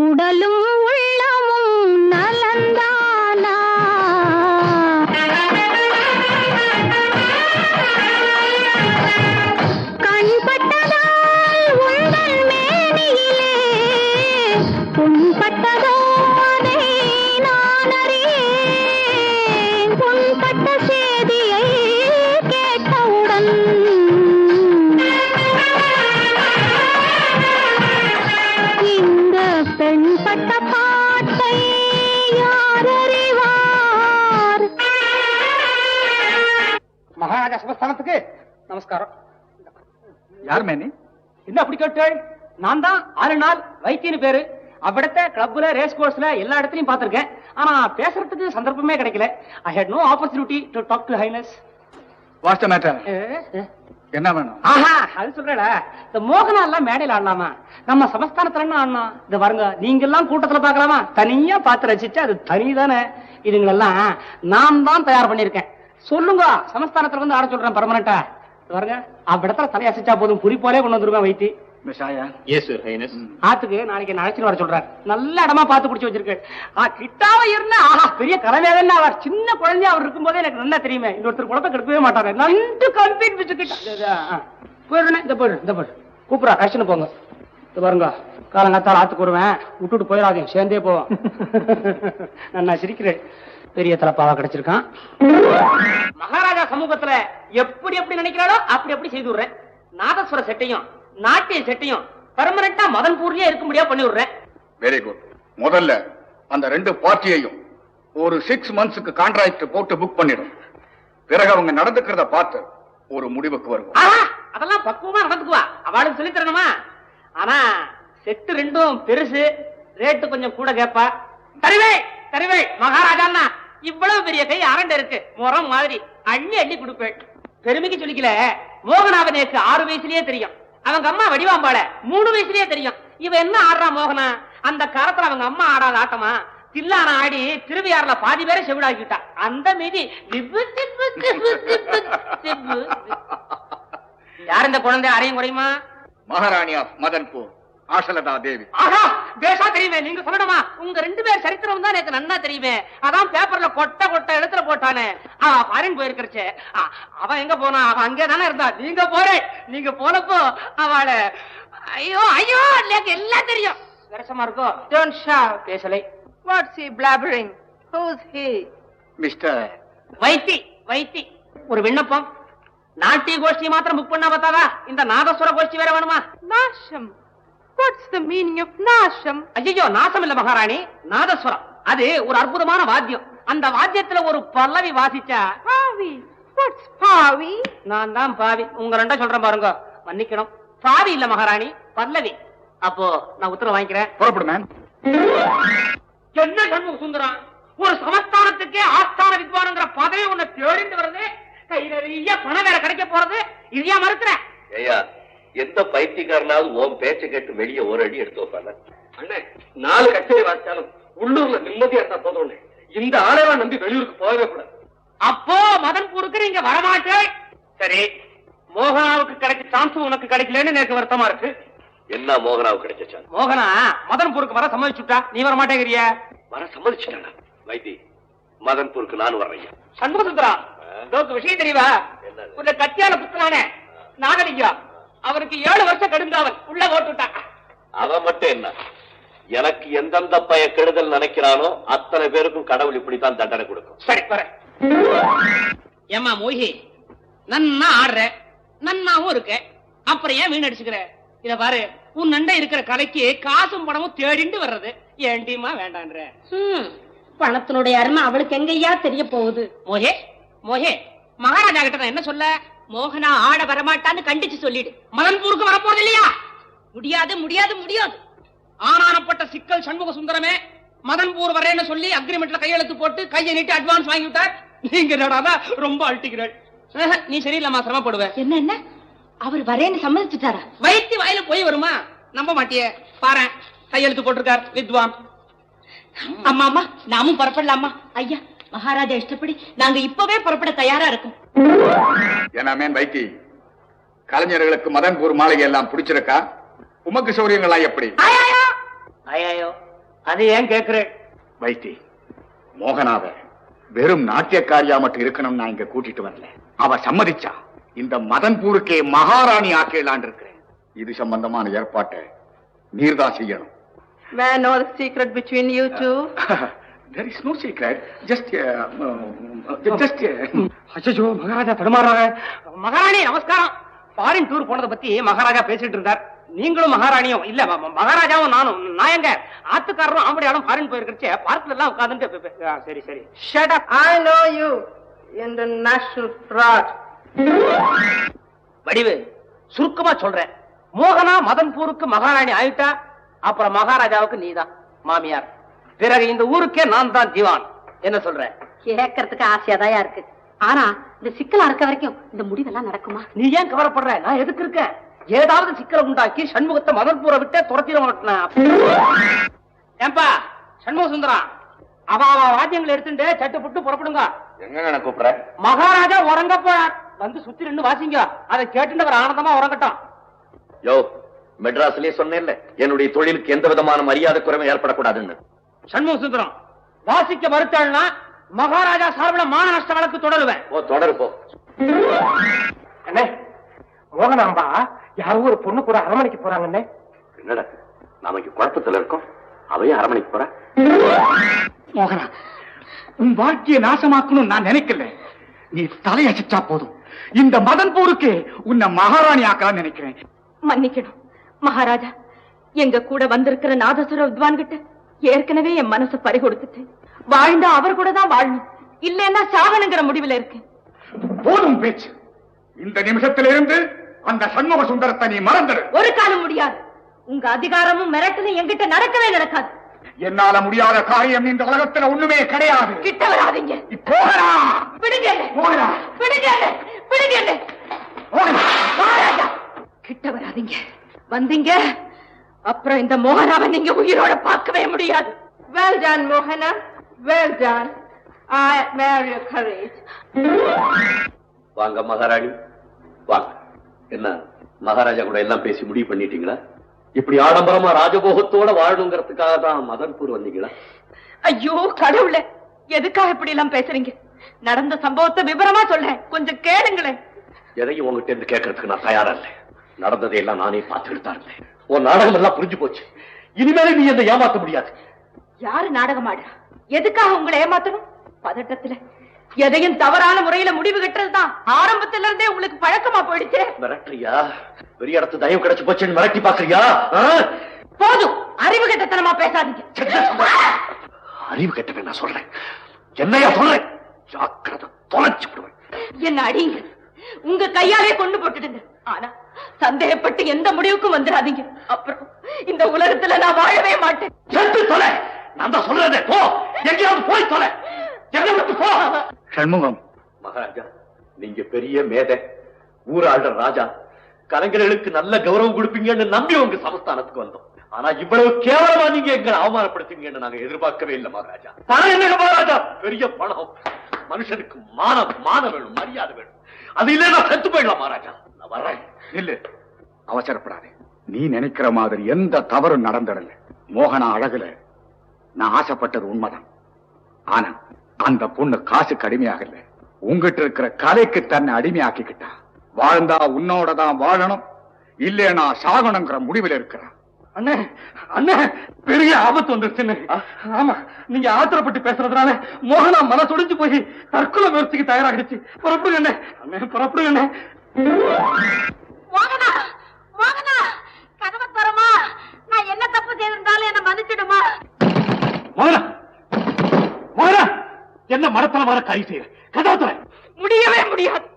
உடலும் உள்ளமும் நலந்தானா கண்பட்டதால் உங்கள் மேனியிலே புண்பட்டதோ அதை நான் அறியேன். புண்பட்ட செய்தியை கேட்டவுடன் இந்த பெண் பட்ட பாட்டை யார் அறிவார்? மகாராஜா சமஸ்தானத்துக்கு நமஸ்காரம். யார் மேனி? என்ன அப்படி கேட்டாள்? நான் தான் 6 நாள் வைத்தியன்னு பேரு. அவ்விடத்த கிளப்ல, ரேஸ் கோர்ஸ்ல எல்லா இடத்துலயும் பாத்திருக்கேன். ஆனா பேசுறதுக்கு சந்தர்ப்பமே கிடைக்கல. I had no opportunity to talk to Highness. What's the matter? என்ன வேணும்? ஆஹா, அது சொல்றடா. இந்த மோகனா எல்லாம் மேடையில ஆடலாமா? நம்ம சமஸ்தானத்துல என்ன ஆடலாம்? இந்த பாருங்க, நீங்க எல்லாம் கூட்டத்துல பாக்கலாமா? தனியா பார்த்து ரசிச்சு அது தனிதானே. இதுங்களெல்லாம் நான் தான் தயார் பண்ணிருக்கேன். சொல்லுங்க, சமஸ்தானத்துல வந்து ஆட சொல்றேன் பர்மனண்டா. பாருங்க, அவ்விடத்துல தலையசிச்சா போதும், புரி போலே கொண்டு வந்துருவேன் வைத்தி. Yes your highness. ஆத்துக்கு நாளைக்கு அழைச்சிட்டு வர சொல்றாரு. நல்ல இடமா பார்த்து குடிச்சு வச்சிருக்கேன். கிட்டாவ இருந்தா ஆஹா பெரிய கலவேதன். அவர் சின்ன குழந்தைய அவர் இருக்கும் போதே எனக்கு நல்லா தெரியுமே. இன்னொருத்தர் குழப்பம் கெடுக்கவே மாட்டாரு. நன்று கம்பீட் வச்சுக்கிட்டா போயிடுறேன். இந்த போயிடு, இந்த போயிடு, கூப்பிடா கஷ்டம் போங்க. இது பாருங்க, காலங்காத்தால் ஆத்துக்கு வருவேன், விட்டுட்டு போயிடாதீங்க, சேர்ந்தே போவோம். நான் சிரிக்கிறேன். பெரிய தலப்பாவா கிடைச்சிருக்கான். மகாராஜா சமூகத்துல எப்படி எப்படி நினைக்கிறாரோ அப்படி எப்படி செய்து விடுறேன். நாதஸ்வர செட்டையும் நாட்டிய செட்டையும் பெர்மனண்டா மதன்பூர்லயே இருக்க முடியா பண்ணி விடுறேன். Very good. முதல்ல அந்த 2 பார்ட்டியையும் ஒரு 6 monthsக்கு கான்ட்ராக்ட் போட்டு புக் பண்ணிடும். பிறகு அவங்க நடந்துக்கிறத பார்த்து ஒரு முடிவுக்கு வருவோம். அதெல்லாம் பக்குவமா நடந்துக்குவா, அவளுக்கு சொல்லி தரணுமா? ஆனா செட்டு 2ம் பெருசு, ரேட்டு கொஞ்சம் கூட கேப்பா. தருவே தருவே மகாராஜா, இவ்வளவு பெரிய கை அரண்ட இருக்கு, முறம் மாதிரி அள்ளி அள்ளி கொடுப்பேன். பெருமைக்கு சொல்லிக்கல, மோகனாவனுக்கு 6 வயசுலயே தெரியும். அவங்க அம்மா வடிவாம்பாள 3 வயசுலயே தெரியும். இவ என்ன ஆடுறா மோகனா? அந்த காலத்துல அவங்க அம்மா ஆடாத ஆட்டமா? தில்லான ஆடி திருவியாறுல பாதி பேரை செவிடாக்கிட்டா. அந்த மீதி யார் இந்த குழந்தை அறையும் குறையுமா? மகாராணி ஆஃப் மதன்பூர் ஆஷலதா தேவி. ஆஹா, பேசா தெரியுமே. நீங்க சொல்லணுமா? உங்க 2 பேர் சரித்திரம் தான் எனக்கு நன்னா தெரியுமே. அதான் பேப்பர்ல கொட்ட கொட்ட எழுத்துல போட்டானே. ஃபாரின் போயிருக்கிறச்சே. அவன் எங்க போனா? அவன் அங்கே தானே இருந்தா. நீங்க போறே, நீங்க போனப்போ அவளை ஐயோ ஐயோ எல்லாம் தெரியும். விரசமா இருக்கோ? டோன்ட் ஷா பேசலை. What's he blabbering? Who's he? Mister Vaithi Vaithi, ஒரு விண்ணப்பம். நாட்டிய கோஷ்டி மாத்திரம் புக் பண்ணா பார்த்தாதா? இந்த நாதஸ்வர கோஷ்டி வேற வேணுமா? Nasham. What's the meaning of Nasham? ஐயோ, நாசம் இல்ல மகாராணி, நாதஸ்வரம். அது ஒரு அற்புதமான வாத்தியம். அந்த வாத்தியத்துல ஒரு பல்லவி வாசிச்சா. Pavi. What's Pavi? நான் தான் பாவி. உங்க 2 சொல்றேன் பாருங்க, மன்னிக்கணும். பாவி இல்ல மகாராணி, பல்லவி. அப்போ நான் உத்தரவு வாங்கிக்கிறேன். புறப்படு மேன். என்ன சண்முக சுந்தரம், ஒரு சமஸ்தானத்துக்கே ஆஸ்தான வித்வானுங்கிற பதவி உன்னை தேடிட்டு வருது. கை நிறைய பணம் வேற கிடைக்க போறது. இதையா மறுக்கிற? ஐயா, எந்த பைத்தியக்காரனாவது உன் பேச்சை கேட்டு வெளியே ஒரு அடி எடுத்து வைப்பாங்க. அண்ணே, 4 கச்சேரி வாசிச்சாலும் உள்ளூர்ல நிம்மதியா இருந்தா போதும். இந்த ஆளவா நம்பி வெளியூருக்கு போகவே கூடாது. அப்போ மதன்பூருக்கு நீங்க வரமாட்டேன். சரி, மோகனாவுக்கு கிடைச்ச சான்ஸ் உனக்கு கிடைக்கலன்னு எனக்கு வருத்தமா இருக்கு. என்ன மோகனாவுக்கு கிடைச்ச சான்ஸ்? மோகனா மதன்பூருக்கு வர சம்மதிச்சுட்டா, நீ வர மாட்டேங்கிறிய? வர சம்மதிச்சுட்டானா? வைத்தி, மதன்பூருக்கு நான் வர்றேன். சண்முகசுந்தரா, உங்களுக்கு விஷயம் தெரியவா? ஒரு கத்தியால புத்தனானே நாகலிங்கம், அவருக்கு 7 வருஷம் கடுங்காவல் உள்ள போட்டுட்டான். அவன் மட்டும் என்ன, எனக்கு எந்தெந்த பய கெடுதல் நினைக்கிறானோ அத்தனை பேருக்கும் கடவுள் இப்படித்தான் தண்டனை கொடுக்கும். சரி வரேன். ஏமா மோகி, நன்னா ஆடுற, நன்னாவும் இருக்க, அப்புறம் ஏன் வீண் அடிச்சுக்கிற? இத பாரு, உன் நண்டை இருக்கிற கலைக்கு காசும் பணமும் தேடிண்டு வர்றது ஏண்டிமா வேண்டான்ற. பணத்தினுடைய அருமை அவளுக்கு எங்கய்யா தெரிய போகுது? மோகே மோகே, மகாராஜா கிட்ட நான் என்ன சொல்ல? மோகனா ஆட வரமாட்டான்னு கண்டிச்சு சொல்லிடு. மதன்பூருக்கு வரப்போறது இல்லையா? முடியாது முடியாது முடியாது. ஆனானப்பட்ட சிக்கல் சண்முக சுந்தரமே மதன்பூர் வரேன்னு சொல்லி அக்ரிமெண்ட்ல கையெழுத்து போட்டு கையை நீட்டி அட்வான்ஸ் வாங்கி விட்டார். நீங்க என்னடா ரொம்ப அழட்டிக்கிறேன். நீ சரியில்லம்மா, சிரமப்படுவ. என்ன என்ன அவர் வரேன்னு சம்மதிச்சுட்டாரா? வைத்தி வாயில போய் வருமா? நம்ப மாட்டியே, பாரு கையெழுத்து போட்டிருக்கார் வித்வான். அம்மா அம்மா, நாமும் புறப்படலாமா? ஐயா, மகாராஜா இஷ்டப்படி நாங்க இப்பவே புறப்பட தயாரா இருக்கோம். என்னமேன் வைத்தி, கலைஞர்களுக்கு மதன்பூர் மாளிகை எல்லாம் பிடிச்சிருக்கா? உமக்கு சௌரியங்களா எப்படி? ஐயோ, அது ஏன் கேக்குறேன்? வைத்தி, மோகனாவ வெறும் நாட்டியக்காரியா மட்டும் இருக்கணும் நான் இங்க கூட்டிட்டு வரல. அவ சம்மதிச்சா இந்த மதன்பூருக்கே மகாராணி ஆக்கலான் இருக்கிறேன். இது சம்பந்தமான ஏற்பாட்டை நீர்தான் செய்யணும். May I know the secret between you two? There is no secret. Just அச்சோ, மகாராஜா தடுமாறாங்க. மகாராணி நமஸ்காரம். ஃபாரின் டூர் போனதை பத்தி மகாராஜா பேசிட்டு இருந்தார். நீங்களும் மகாராணியும் இல்ல, மகாராஜாவும் நானும். நான் எங்க ஆத்துக்காரரும் ஆம்படியாலும் ஃபாரின் போயிருக்கே, பார்க்ல எல்லாம் உட்கார்ந்துட்டு. சரி சரி, Shut up. I know you. International fraud. வடிவு சுருக்கமா சொல்றேன். மோகனா மதன்பூருக்கு மகாராணி ஆயிட்டா, அப்புறம் மகாராஜாவுக்கு நீதான் மாமியார். பிறகு இந்த ஊருக்கே நான் தான் திவான். என்ன சொல்ற? கேட்கறதுக்கு ஆசையாதான் இருக்கு. ஆனா இந்த சிக்கலா இருக்க வரைக்கும் இந்த முடிவெல்லாம் நடக்குமா? நீ ஏன் கவலைப்படுற? நான் எதுக்கு இருக்கேன்? ஏதாவது சிக்கலை உண்டாக்கி சண்முகத்தை மதன்பூரை விட்டு துரத்திட மாட்டேன். ஏன்பா சண்முக சுந்தரா, அவ வாத்தியங்களை எடுத்துட்டு சட்டு புட்டு புறப்படுங்க. எங்க கூப்பிடுற? மகாராஜா உறங்க போறார், வந்து சுத்தி ரெண்டு வாசிங்க. அதை கேட்டு அவர் ஆனந்தமா உறங்கட்டும். யோ, மெட்ராஸ்லயே சொன்னேன்ல, என்னுடைய தொழிலுக்கு எந்த விதமான மரியாதை குறைவும் ஏற்படக்கூடாதுன்னு. சண்முக சுந்தரம் வாசிக்க மறுத்தாள்னா மகாராஜா சார்பில் மான நஷ்ட வழக்கு தொடருவேன். ஓ, தொடரு போ. அண்ணே, மோகனாம்பா யாரோ ஒரு பொண்ணு கூட அரமணைக்கு போறாங்கண்ணே. என்னடா நாம இங்க குழப்பத்துல இருக்கோம், அவையே அரமணைக்கு போற? மோகனா, உன் வாழ்க்கையை நாசமாக்கணும் நான் நினைக்கல. நீ தலையசிச்சா போதும், இந்த மதன்பூருக்கு உன்னை மகாராணி ஆக்கலாம் நினைக்கிறேன். மன்னிக்கணும் மகாராஜா, எங்க கூட வந்திருக்கிற நாதசுர வித்வான் கிட்ட ஏற்கனவே என் மனசு பறி கொடுத்துட்டு, வாழ்ந்தா அவர் கூட தான் வாழணும், இல்லன்னா சாகணுங்கிற முடிவுல இருக்கு. போதும் பேச்சு. இந்த நிமிஷத்திலிருந்து அந்த சண்முக சுந்தரத்தை நீ மறந்துடு. ஒரு காலம் முடியாது. உங்க அதிகாரமும் மிரட்டலும் என்கிட்ட நடக்கவே நடக்காது. என்னால முடியாத காரியம் இந்த உலகத்துல ஒண்ணுமே கிடையாது. கிட்ட வராதீங்க. போகடா. விடுங்க. போகடா. விடுங்க. விடுங்க. மகாராஜா, கிட்ட வராதீங்க. வந்தீங்க அப்புறம் இந்த மோகனாவை நீங்க உயிரோட பார்க்கவே முடியாது. Well done, Mohana. Well done. I admire your courage. வாங்க மகாராணி, வாங்க. என்ன மகாராஜா கூட எல்லாம் பேசி முடிவு பண்ணிட்டீங்களா? இப்படி ஆடம்பரமா ராஜபோகத்தோட வாழணுங்கிறதுக்காக தான் மதன்பூர் வந்தீங்களா? ஐயோ கடவுளே, எதுக்காக இப்படி எல்லாம் பேசுறீங்க? நடந்த சம்பவத்தை விவரமா சொல்றேன், கொஞ்சம் கேளுங்களேன். எதையும் உங்ககிட்ட இருந்து கேட்கறதுக்கு நான் தயாரா இல்லை. நடந்ததை எல்லாம் நானே பார்த்துக்கிட்டு தான் இருந்தேன். உன் நாடகம் எல்லாம் புரிஞ்சு போச்சு. இனிமேல நீ என்னை ஏமாத்த முடியாது. யாரு நாடகம் ஆடுறா? எதுக்காக உங்களை ஏமாத்தணும்? பதட்டத்துல எதையும் தவறான முறையில முடிவு கட்டுறதுதான் ஆரம்பத்துல இருந்தே உங்களுக்கு பழக்கமா போயிடுச்சு. மிரட்டுறியா? பெரிய இடத்து தயவு கிடைச்சு போச்சுன்னு மிரட்டி பாக்குறியா? போதும், அறிவு கெட்டத்தனமா பேசாதீங்க. அறிவு கெட்டவன் நான் சொல்றேன். என்னையா சொல்றேன்? ஜாக்கிரதை, தொலைச்சு விடுவேன். என்ன அடிங்க, உங்க கையாலே கொண்டு போட்டுடுங்க. ஆனா சந்தேகப்பட்டு எந்த முடிவுக்கும் வந்துடாதீங்க. அப்புறம் இந்த உலகத்துல நான் வாழவே மாட்டேன். செத்து தொலை. நான் தான் சொல்றதே, போ. எங்கேயாவது போய் தொலை. என்னை விட்டு போ. சண்முகம், மகாராஜா, நீங்க பெரிய மேதை, ஊராளுற ராஜா, கலைஞர்களுக்கு நல்ல கௌரவம் கொடுப்பீங்கன்னு நம்பி உங்க சமஸ்தானத்துக்கு வந்தோம். ஆனா இவ்வளவு கேவலமா நீங்க எங்களை அவமானப்படுத்துவீங்கன்னு நாங்க எதிர்பார்க்கவே இல்லை மகாராஜா. பணம் என்ன மகாராஜா? பெரிய பணம். மனுஷனுக்கு மானம் வேணும், மரியாதை வேணும். அது இல்ல நான் செத்து போயிடலாம் மகாராஜா. நான் வர்றேன். இல்ல, அவசரப்படாதே. நீ நினைக்கிற மாதிரி எந்த தவறும் நடந்துடல. மோகனா அழகுல நான் ஆசைப்பட்டது உண்மைதான். ஆனா அந்த பொண்ணு காசுக்கு அடிமையாகல, உங்ககிட்ட இருக்கிற கலைக்கு தன்னை அடிமையாக்கிக்கிட்டா. வாழ்ந்தா உன்னோடதான் வாழணும், இல்லையா சாகணுங்கிற முடிவில் இருக்கிறான். அண்ணே அண்ணே, பெரிய ஆபத்து வந்துருச்சுன்னு. ஆமா, நீங்க ஆத்திரப்பட்டு பேசுறதுனால மோகனா மனசொடிஞ்சு போய் தற்கொலை முயற்சிக்கு தயாராகிடுச்சு. புறப்படுங்க அண்ணே. அண்ணே புறப்படுங்க அண்ணே. மோகனா, மோகனா, கதவை தரமா? நான் என்ன தப்பு செய்திருந்தாலும் என்ன மன்னிச்சிடுமா? மோகனா, மோகனா, என்ன மரத்துல வர கை செய்ய கதவை தர முடியவே முடியாது.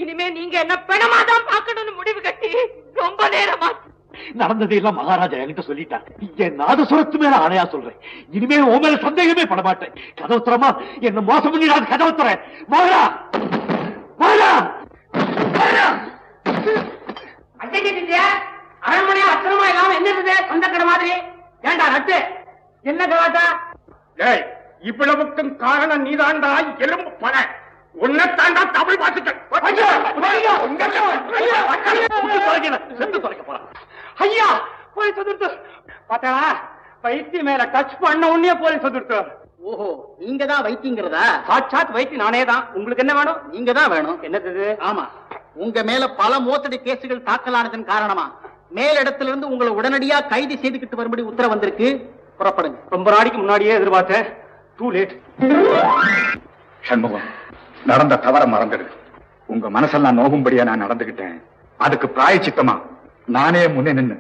இனிமே நீங்க என்ன பெணமாதான் பார்க்கணும்னு முடிவு கட்டி ரொம்ப நேரமா. நடந்ததையெல்லாம் மகாராஜா என்கிட்ட சொல்லிட்டாங்க. என் நாதசுரத்து மேல ஆணையா சொல்றேன். இனிமே உன் மேல சந்தேகமே பட மாட்டேன். கதவு தரமா? என்ன மோசம் பண்ணிடாது. கதவு தர மோகனா, மோகனா. அரண்மனையா அச்சனமா இல்லாம என்ன இருக்குது சொந்த கடை மாதிரி? ஏண்டா நட்டு என்ன கலாட்டா? ஏய், இவ்வளவுக்கும் காரணம் நீதாண்டா எலும்பு பண. உன்னை தாண்டா தமிழ் பாத்துட்டேன். செத்து தொலைக்க போறான். ஐயா, போலீஸ் வந்துருத்து. பாத்தா, வைத்திய மேல டச் பண்ண உடனே போலீஸ் வந்துருத்து. ஓஹோ, நீங்க தான் வைத்தியங்கிறதா? சாட்சாத் வைத்திய நானே தான். உங்களுக்கு என்ன வேணும்? நீங்க தான் வேணும். என்னது? ஆமா, உங்க மேல பல மோசடி கேசுகள் தாக்கலானதன் காரணமா மேலிடத்துல இருந்து உங்களை உடனடியா கைது செய்துக்கிட்டு வரும்படி உத்தரவு வந்திருக்கு. புறப்படுங்க. ரொம்ப நாளைக்கு முன்னாடியே எதிர்பார்த்தேன். Too late. சண்முகம், நடந்த தவற மறந்துடு. உங்க மனசெல்லாம் நோகும்படியா நான் நடந்துகிட்டேன். அதுக்கு பிராயச்சித்தமா நானே முன்னே நின்னு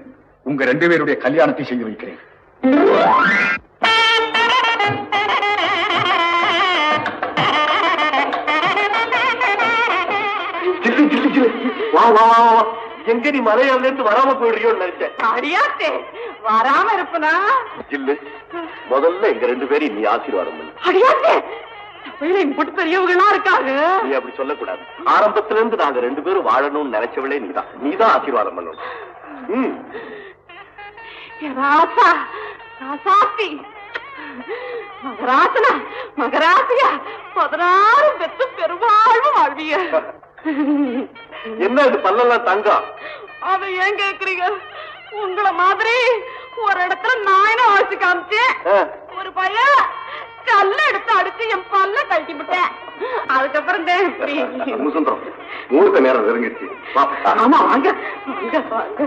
உங்க 2 பேருடைய கல்யாணத்தை செய்து வைக்கிறேன். வா வா வா, எங்க நீ மலையாள இருந்து வராம போயிடுறியோன்னு நினைச்சேன். அடியாத்தே, வராம இருப்பனா? இல்ல, முதல்ல எங்க 2 பேரையும் நீ ஆசீர்வாதம் பண்ணு. அடியாத்தே, இப்படி பெரியவங்களா இருக்காங்க. நீ அப்படி சொல்லக்கூடாது. ஆரம்பத்துல இருந்து நாங்க 2 பேரும் வாழணும்னு நினைச்சவளே நீதான். நீதான் ஆசீர்வாதம் பண்ணணும். ராசா, ராசாத்தி, மகராசனா, மகராசியா, 16 பெற்று பெருவாழ்வு வாழ்விய. என்ன இது பல்லெல்லாம் தங்கம்? அதை ஏன் கேக்குறீங்க? உங்களை மாதிரி ஒரு இடத்துல நாயின வாசி காமிச்சேன். ஒரு பையன் கல்ல எடுத்து அடிச்சு என் பல்ல கழட்டி விட்டேன். அதுக்கப்புறம் முகூர்த்த நேரம் நெருங்கிடுச்சு. ஆமா, வாங்க வாங்க வாங்க.